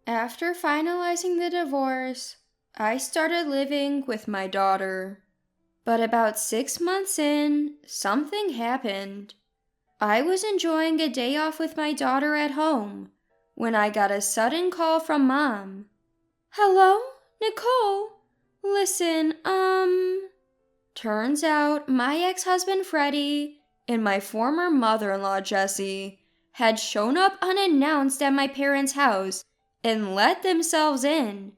After finalizing the divorce, I started living with my daughter. But about 6 months in, something happened. I was enjoying a day off with my daughter at home when I got a sudden call from Mom. Hello, Nicole? Listen, Turns out my ex-husband Freddie and my former mother-in-law Jessie had shown up unannounced at my parents' house and let themselves in.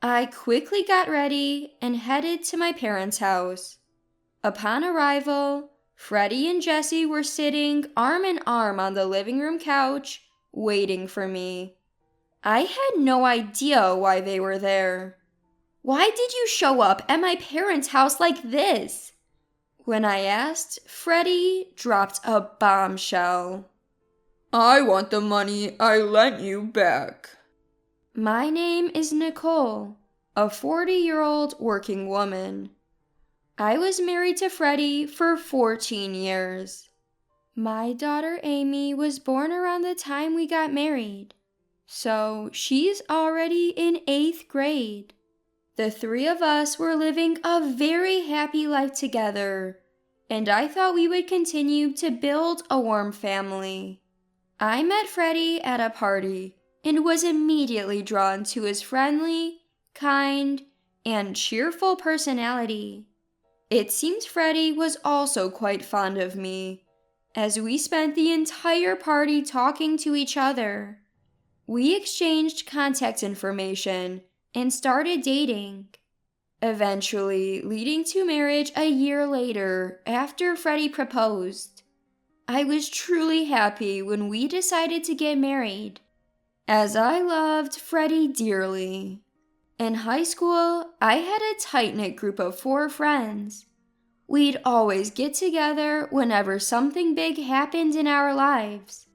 I quickly got ready and headed to my parents' house. Upon arrival, Freddie and Jessie were sitting arm in arm on the living room couch, waiting for me. I had no idea why they were there. Why did you show up at my parents' house like this? When I asked, Freddie dropped a bombshell. I want the money I lent you back. My name is Nicole, a 40-year-old working woman. I was married to Freddie for 14 years. My daughter Amy was born around the time we got married, so she's already in 8th grade. The three of us were living a very happy life together, and I thought we would continue to build a warm family. I met Freddie at a party and was immediately drawn to his friendly, kind, and cheerful personality. It seems Freddie was also quite fond of me, as we spent the entire party talking to each other. We exchanged contact information and started dating, eventually leading to marriage a year later after Freddie proposed. I was truly happy when we decided to get married, as I loved Freddie dearly. In high school, I had a tight-knit group of 4 friends. We'd always get together whenever something big happened in our lives.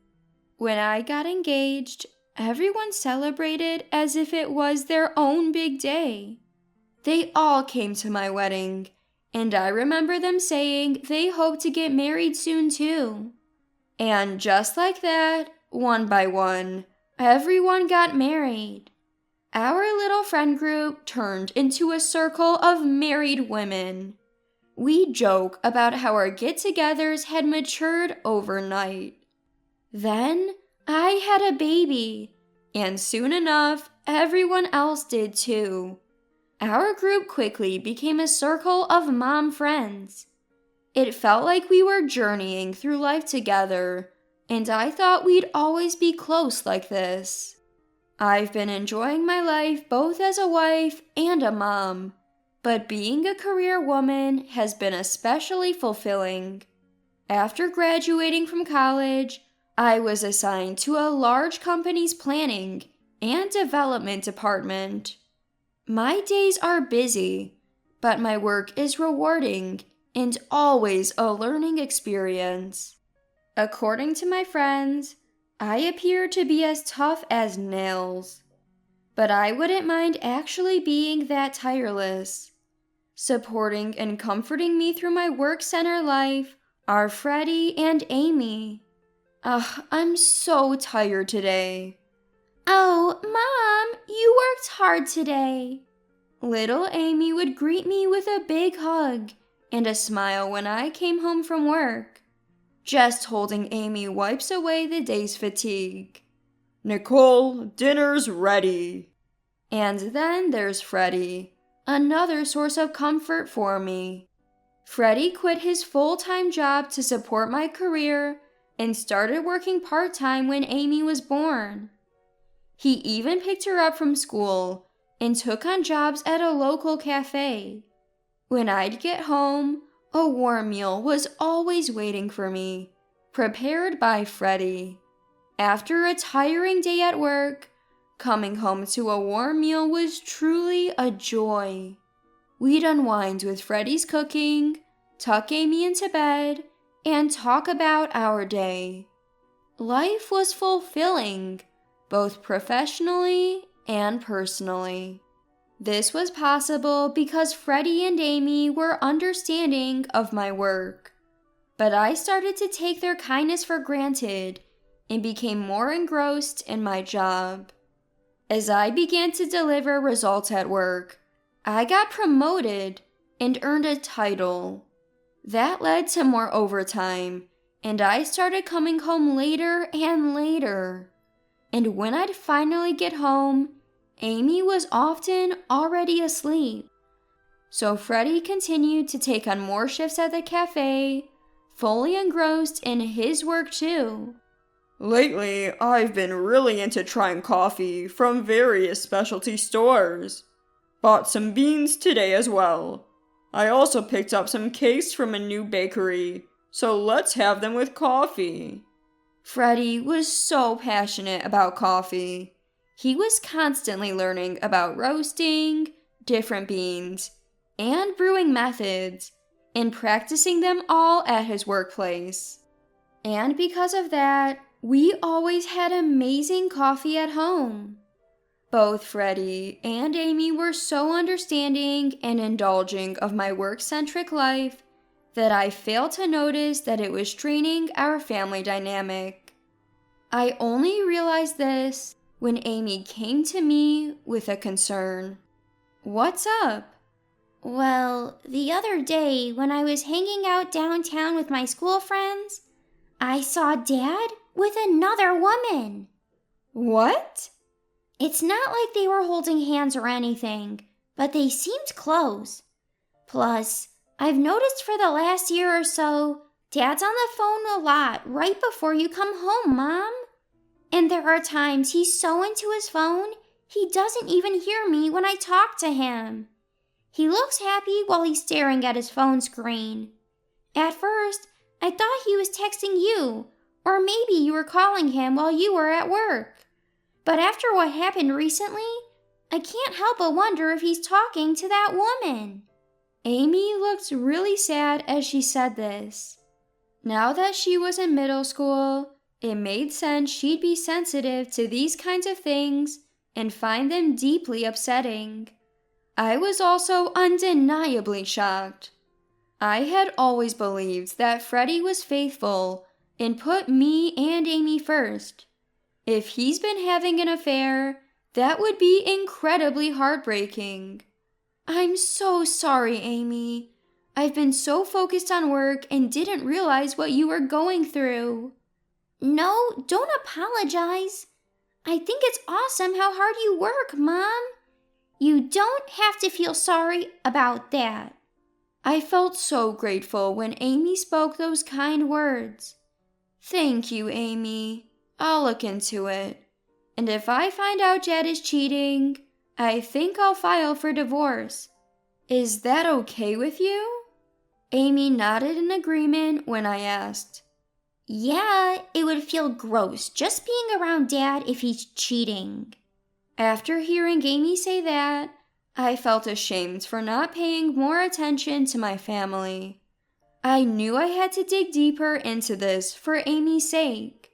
When I got engaged, everyone celebrated as if it was their own big day. They all came to my wedding, and I remember them saying they hoped to get married soon too. And just like that, one by one, everyone got married. Our little friend group turned into a circle of married women. We joke about how our get-togethers had matured overnight. Then I had a baby, and soon enough, everyone else did too. Our group quickly became a circle of mom friends. It felt like we were journeying through life together, and I thought we'd always be close like this. I've been enjoying my life both as a wife and a mom, but being a career woman has been especially fulfilling. After graduating from college, I was assigned to a large company's planning and development department. My days are busy, but my work is rewarding and always a learning experience. According to my friends, I appear to be as tough as nails, but I wouldn't mind actually being that tireless. Supporting and comforting me through my work center life are Freddie and Amy. Ugh, I'm so tired today. Oh, Mom, you worked hard today. Little Amy would greet me with a big hug and a smile when I came home from work. Just holding Amy wipes away the day's fatigue. Nicole, dinner's ready. And then there's Freddie, another source of comfort for me. Freddie quit his full-time job to support my career and started working part-time when Amy was born. He even picked her up from school and took on jobs at a local cafe. When I'd get home, a warm meal was always waiting for me, prepared by Freddie. After a tiring day at work, coming home to a warm meal was truly a joy. We'd unwind with Freddie's cooking, tuck Amy into bed, and talk about our day. Life was fulfilling, both professionally and personally. This was possible because Freddie and Amy were understanding of my work. But I started to take their kindness for granted and became more engrossed in my job. As I began to deliver results at work, I got promoted and earned a title. That led to more overtime, and I started coming home later and later. And when I'd finally get home, Amy was often already asleep. So Freddie continued to take on more shifts at the cafe, fully engrossed in his work too. Lately, I've been really into trying coffee from various specialty stores. Bought some beans today as well. I also picked up some cakes from a new bakery, so let's have them with coffee. Freddie was so passionate about coffee. He was constantly learning about roasting, different beans, and brewing methods, and practicing them all at his workplace. And because of that, we always had amazing coffee at home. Both Freddie and Amy were so understanding and indulging of my work-centric life that I failed to notice that it was straining our family dynamic. I only realized this when Amy came to me with a concern. "What's up?" Well, the other day when I was hanging out downtown with my school friends, I saw Dad with another woman. "What?" It's not like they were holding hands or anything, but they seemed close. Plus, I've noticed for the last year or so, Dad's on the phone a lot right before you come home, Mom. And there are times he's so into his phone, he doesn't even hear me when I talk to him. He looks happy while he's staring at his phone screen. At first, I thought he was texting you, or maybe you were calling him while you were at work. But after what happened recently, I can't help but wonder if he's talking to that woman. Amy looked really sad as she said this. Now that she was in middle school, it made sense she'd be sensitive to these kinds of things and find them deeply upsetting. I was also undeniably shocked. I had always believed that Freddie was faithful and put me and Amy first. If he's been having an affair, that would be incredibly heartbreaking. I'm so sorry, Amy. I've been so focused on work and didn't realize what you were going through. No, don't apologize. I think it's awesome how hard you work, Mom. You don't have to feel sorry about that. I felt so grateful when Amy spoke those kind words. Thank you, Amy. I'll look into it. And if I find out Jed is cheating, I think I'll file for divorce. Is that okay with you? Amy nodded in agreement when I asked. Yeah, it would feel gross just being around Dad if he's cheating. After hearing Amy say that, I felt ashamed for not paying more attention to my family. I knew I had to dig deeper into this for Amy's sake.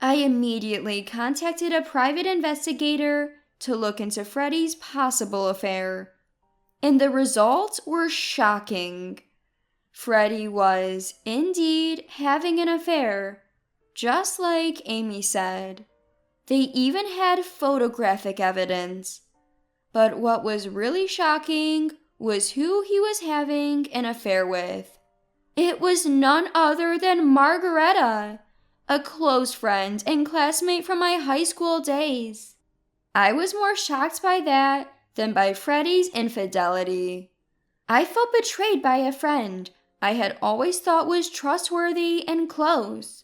I immediately contacted a private investigator to look into Freddie's possible affair, and the results were shocking. Freddie was, indeed, having an affair, just like Amy said. They even had photographic evidence. But what was really shocking was who he was having an affair with. It was none other than Margareta, a close friend and classmate from my high school days. I was more shocked by that than by Freddie's infidelity. I felt betrayed by a friend I had always thought was trustworthy and close.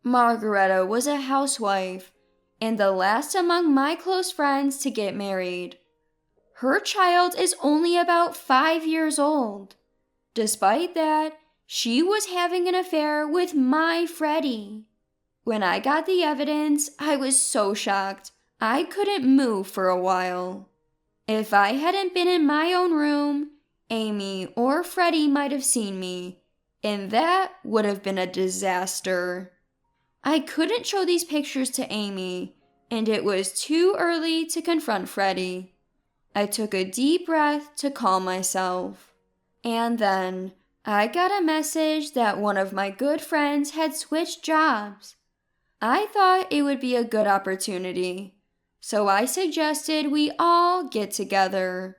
Margareta was a housewife and the last among my close friends to get married. Her child is only about 5 years old. Despite that, she was having an affair with my Freddie. When I got the evidence, I was so shocked I couldn't move for a while. If I hadn't been in my own room, Amy or Freddie might have seen me, and that would have been a disaster. I couldn't show these pictures to Amy, and it was too early to confront Freddie. I took a deep breath to calm myself. And then I got a message that one of my good friends had switched jobs. I thought it would be a good opportunity. so I suggested we all get together.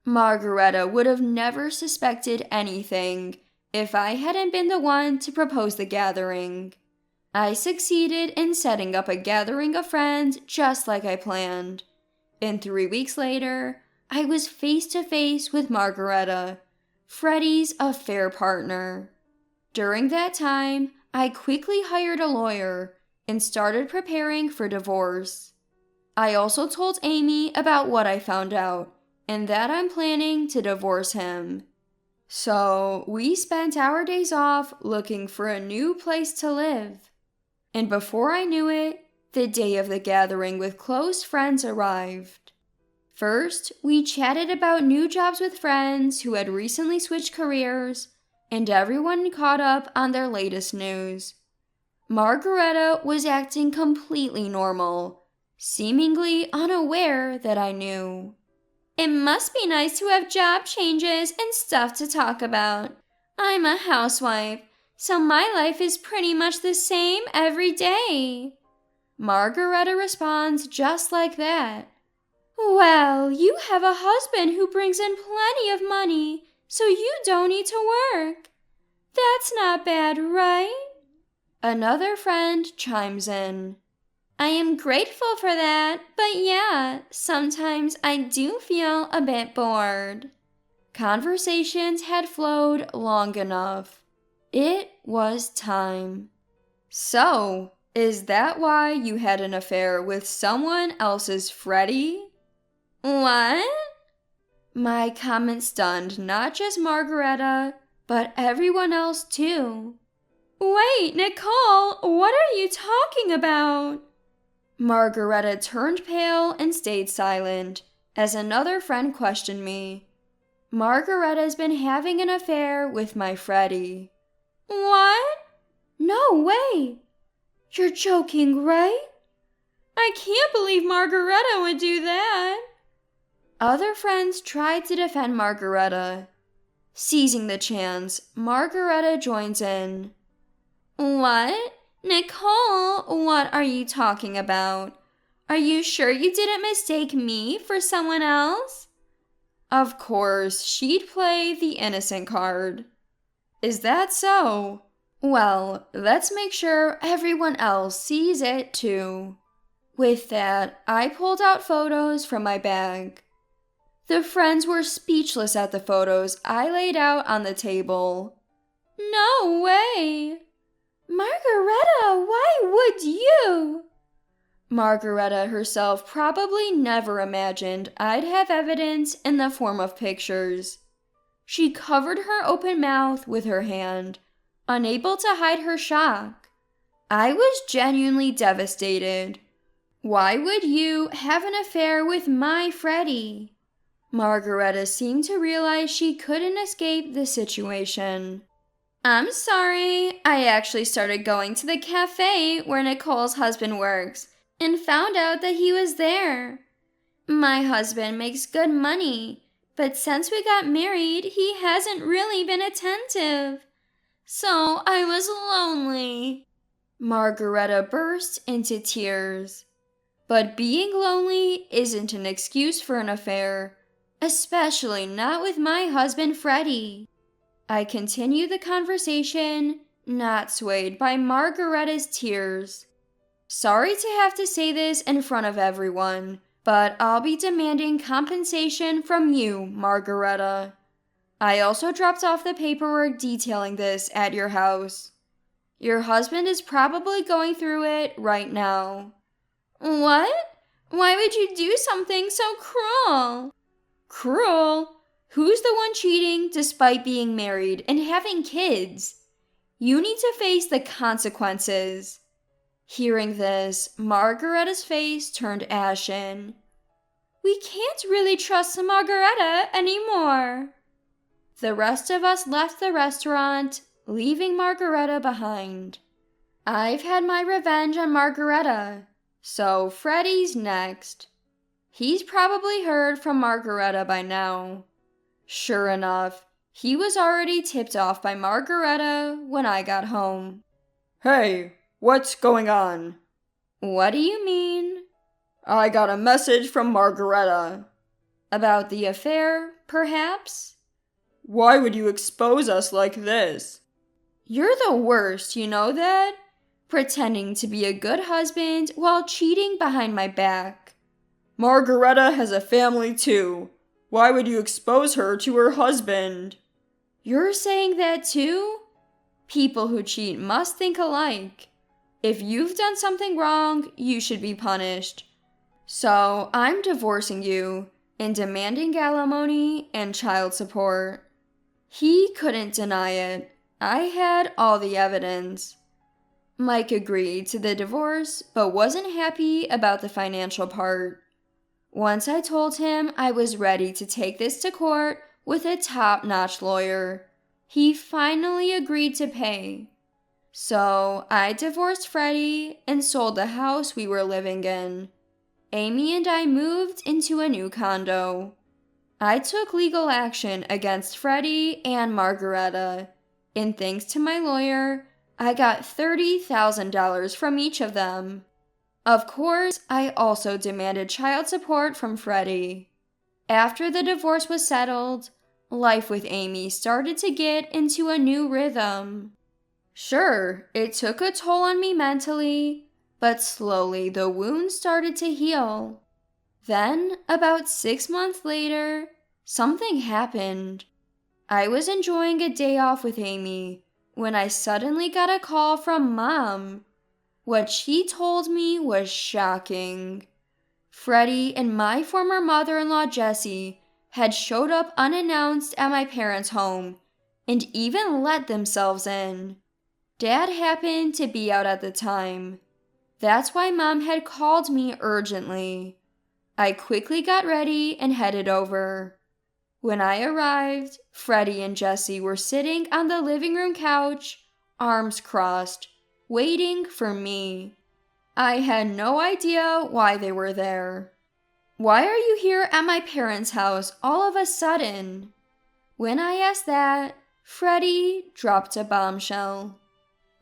Margareta would have never suspected anything if I hadn't been the one to propose the gathering. I succeeded in setting up a gathering of friends just like I planned. And 3 weeks later, I was face to face with Margareta, Freddie's affair partner. During that time, I quickly hired a lawyer and started preparing for divorce. I also told Amy about what I found out and that I'm planning to divorce him. So we spent our days off looking for a new place to live. And before I knew it, the day of the gathering with close friends arrived. First, we chatted about new jobs with friends who had recently switched careers, and everyone caught up on their latest news. Margareta was acting completely normal, seemingly unaware that I knew. It must be nice to have job changes and stuff to talk about. I'm a housewife, so my life is pretty much the same every day. Margareta responds just like that. Well, you have a husband who brings in plenty of money, so you don't need to work. That's not bad, right? Another friend chimes in. I am grateful for that, but yeah, sometimes I do feel a bit bored. Conversations had flowed long enough. It was time. So, is that why you had an affair with someone else's Freddie? What? My comment stunned not just Margareta, but everyone else too. Wait, Nicole, what are you talking about? Margareta turned pale and stayed silent as another friend questioned me. Margareta's been having an affair with my Freddie. What? No way! You're joking, right? I can't believe Margareta would do that. Other friends tried to defend Margareta. Seizing the chance, Margareta joins in. What? Nicole, what are you talking about? Are you sure you didn't mistake me for someone else? Of course, she'd play the innocent card. Is that so? Well, let's make sure everyone else sees it too. With that, I pulled out photos from my bag. The friends were speechless at the photos I laid out on the table. No way! Margareta, why would you? Margareta herself probably never imagined I'd have evidence in the form of pictures. She covered her open mouth with her hand, unable to hide her shock. I was genuinely devastated. Why would you have an affair with my Freddie? Margareta seemed to realize she couldn't escape the situation. I'm sorry, I actually started going to the cafe where Nicole's husband works and found out that he was there. My husband makes good money, but since we got married, he hasn't really been attentive. So I was lonely. Margareta burst into tears. But being lonely isn't an excuse for an affair, especially not with my husband Freddie. I continued the conversation, not swayed by Margareta's tears. Sorry to have to say this in front of everyone, but I'll be demanding compensation from you, Margareta. I also dropped off the paperwork detailing this at your house. Your husband is probably going through it right now. What? Why would you do something so cruel? Cruel? Who's the one cheating despite being married and having kids? You need to face the consequences. Hearing this, Margareta's face turned ashen. We can't really trust Margareta anymore. The rest of us left the restaurant, leaving Margareta behind. I've had my revenge on Margareta, so Freddie's next. He's probably heard from Margareta by now. Sure enough, he was already tipped off by Margareta when I got home. Hey, what's going on? What do you mean? I got a message from Margareta. About the affair, perhaps? Why would you expose us like this? You're the worst, you know that? Pretending to be a good husband while cheating behind my back. Margareta has a family too. Why would you expose her to her husband? You're saying that too? People who cheat must think alike. If you've done something wrong, you should be punished. So I'm divorcing you and demanding alimony and child support. He couldn't deny it. I had all the evidence. Mike agreed to the divorce, but wasn't happy about the financial part. Once I told him I was ready to take this to court with a top-notch lawyer, he finally agreed to pay. So I divorced Freddie and sold the house we were living in. Amy and I moved into a new condo. I took legal action against Freddie and Margareta, and thanks to my lawyer, I got $30,000 from each of them. Of course, I also demanded child support from Freddie. After the divorce was settled, life with Amy started to get into a new rhythm. Sure, it took a toll on me mentally, but slowly the wound started to heal. Then, about 6 months later, something happened. I was enjoying a day off with Amy when I suddenly got a call from Mom. What she told me was shocking. Freddie and my former mother-in-law Jessie had showed up unannounced at my parents' home and even let themselves in. Dad happened to be out at the time. That's why Mom had called me urgently. I quickly got ready and headed over. When I arrived, Freddie and Jessie were sitting on the living room couch, arms crossed, waiting for me. I had no idea why they were there. Why are you here at my parents' house all of a sudden? When I asked that, Freddie dropped a bombshell.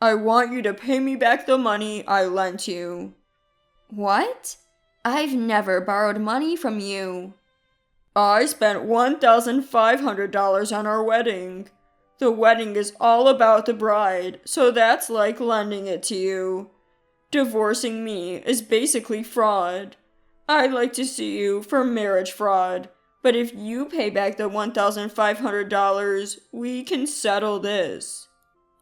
I want you to pay me back the money I lent you. What? I've never borrowed money from you. I spent $1,500 on our wedding. The wedding is all about the bride, so that's like lending it to you. Divorcing me is basically fraud. I'd like to sue you for marriage fraud, but if you pay back the $1,500, we can settle this.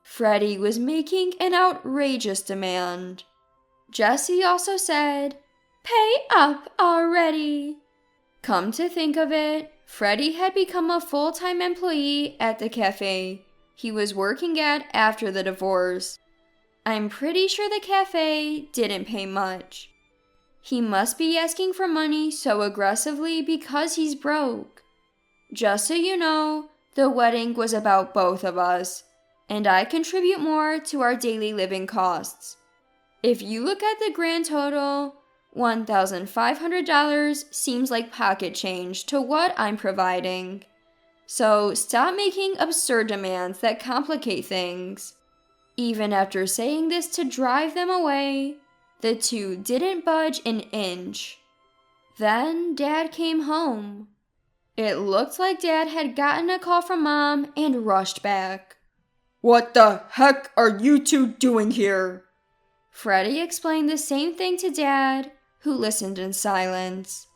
Freddie was making an outrageous demand. Jessie also said, "Pay up already." Come to think of it, Freddie had become a full-time employee at the cafe he was working at after the divorce. I'm pretty sure the cafe didn't pay much. He must be asking for money so aggressively because he's broke. Just so you know, the wedding was about both of us, and I contribute more to our daily living costs. If you look at the grand total, $1,500 seems like pocket change to what I'm providing. So stop making absurd demands that complicate things. Even after saying this to drive them away, the two didn't budge an inch. Then Dad came home. It looked like Dad had gotten a call from Mom and rushed back. What the heck are you two doing here? Freddie explained the same thing to Dad, who listened in silence.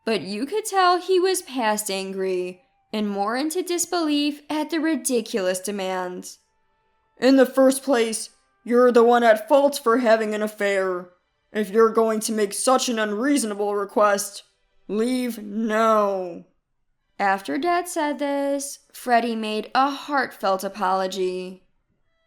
But you could tell he was past angry and more into disbelief at the ridiculous demands. In the first place, you're the one at fault for having an affair. If you're going to make such an unreasonable request, leave now. After Dad said this, Freddie made a heartfelt apology.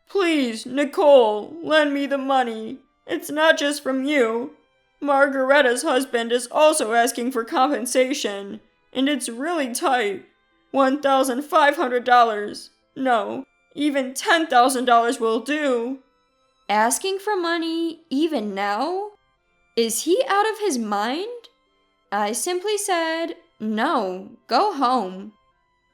Please, Nicole, lend me the money. It's not just from you. Margareta's husband is also asking for compensation, and it's really tight. $1,500. No, even $10,000 will do. Asking for money even now? Is he out of his mind? I simply said, no, go home.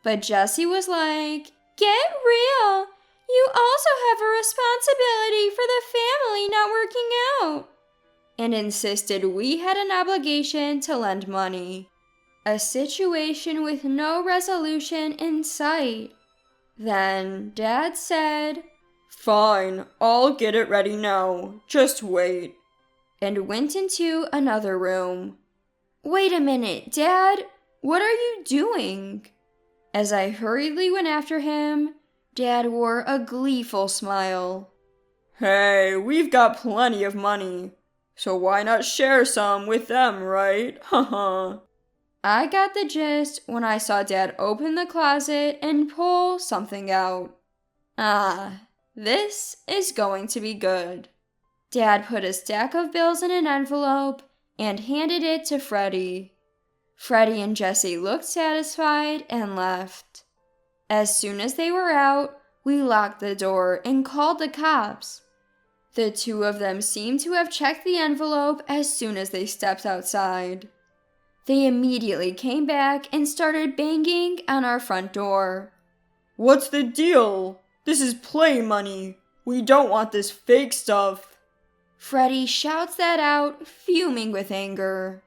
But Jessie was like, get real. You also have a responsibility for the family not working out. and insisted we had an obligation to lend money. A situation with no resolution in sight. Then Dad said, "Fine, I'll get it ready now. Just wait." and went into another room. Wait a minute, Dad, what are you doing? As I hurriedly went after him, Dad wore a gleeful smile. Hey, we've got plenty of money, so why not share some with them, right? Haha. I got the gist when I saw Dad open the closet and pull something out. Ah, this is going to be good. Dad put a stack of bills in an envelope and handed it to Freddie. Freddie and Jessie looked satisfied and left. As soon as they were out, we locked the door and called the cops. The two of them seemed to have checked the envelope as soon as they stepped outside. They immediately came back and started banging on our front door. What's the deal? This is play money. We don't want this fake stuff. Freddie shouts that out, fuming with anger.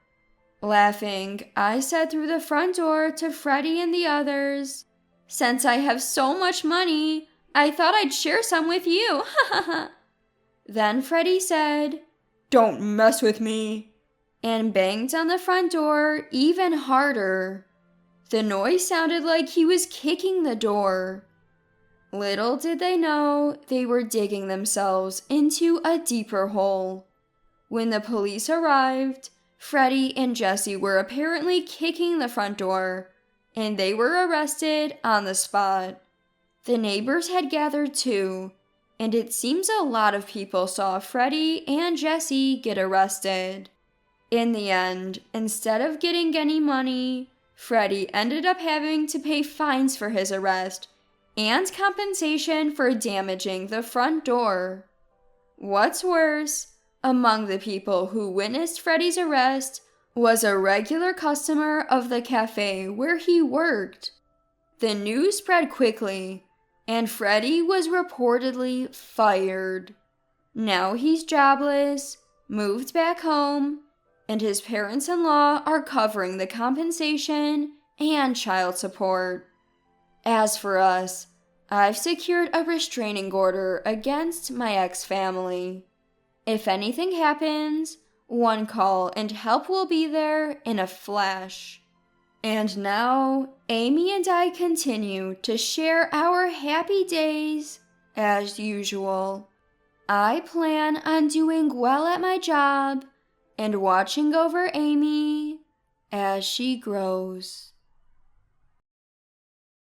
Laughing, I said through the front door to Freddie and the others, "Since I have so much money, I thought I'd share some with you." Then Freddie said, "Don't mess with me," and banged on the front door even harder. The noise sounded like he was kicking the door. Little did they know they were digging themselves into a deeper hole. When the police arrived, Freddie and Jessie were apparently kicking the front door, and they were arrested on the spot. The neighbors had gathered too, and it seems a lot of people saw Freddie and Jessie get arrested. In the end, instead of getting any money, Freddie ended up having to pay fines for his arrest and compensation for damaging the front door. What's worse, among the people who witnessed Freddie's arrest was a regular customer of the cafe where he worked. The news spread quickly, and Freddie was reportedly fired. Now he's jobless, moved back home, and his parents-in-law are covering the compensation and child support. As for us, I've secured a restraining order against my ex-family. If anything happens, one call and help will be there in a flash. And now, Amy and I continue to share our happy days as usual. I plan on doing well at my job and watching over Amy as she grows.